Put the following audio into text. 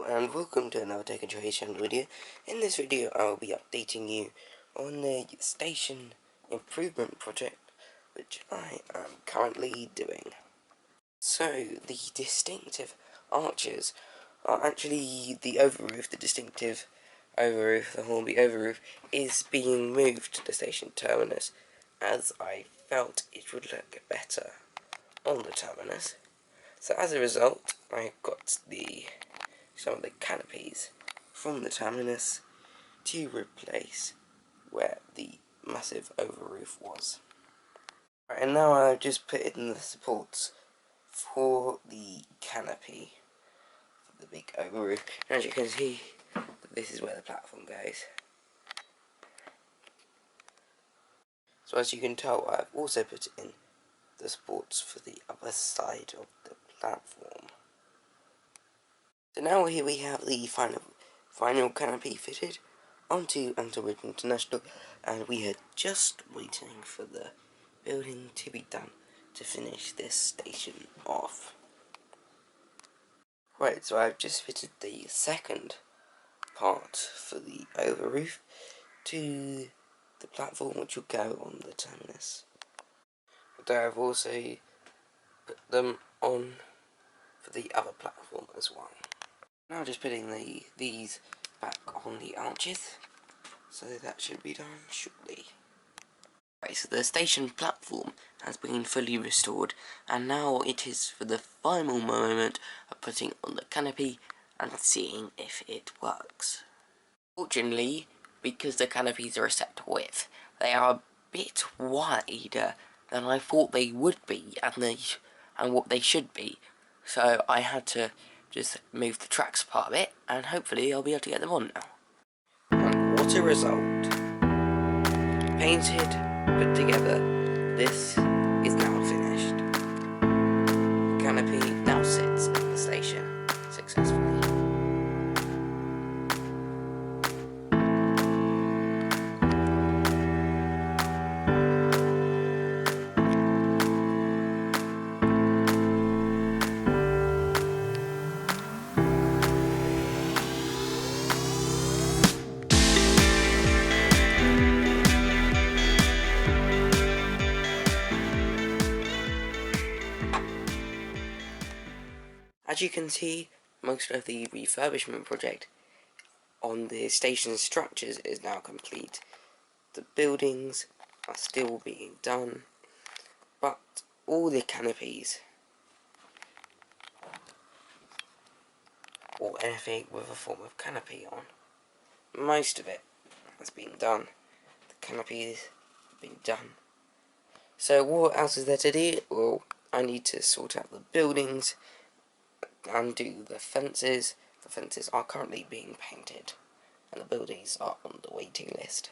and welcome to another Tech Education video. In this video I will be updating you on the station improvement project which I am currently doing. So the distinctive arches are actually the overroof. The distinctive overroof, the Hornby Overroof, is being moved to the station terminus as I felt it would look better on the terminus. So as a result I got some of the canopies from the terminus to replace where the massive overroof was. Right, and now I've just put in the supports for the canopy for the big overroof. And as you can see, this is where the platform goes. So as you can tell, I've also put in the supports for the other side of the platform. So now here we have the final canopy fitted onto Overroof International, and we are just waiting for the building to be done to finish this station off. Right, so I've just fitted the second part for the overroof to the platform which will go on the terminus. But I've also put them on for the other platform as well. Now just putting these back on the arches, so that should be done shortly. Right, so the station platform has been fully restored, and now it is for the final moment of putting on the canopy and seeing if it works. Fortunately, because the canopies are a set width, they are a bit wider than I thought they would be, and what they should be. So I had to just move the tracks apart a bit, and hopefully I'll be able to get them on now. And what a result! Painted, put together, this is now finished. The canopy now sits at the station successfully. As you can see, most of the refurbishment project on the station structures is now complete. The buildings are still being done, but all the canopies, or anything with a form of canopy on, most of it has been done. The canopies have been done. So what else is there to do? Well, I need to sort out the buildings and do the fences. The fences are currently being painted, and the buildings are on the waiting list.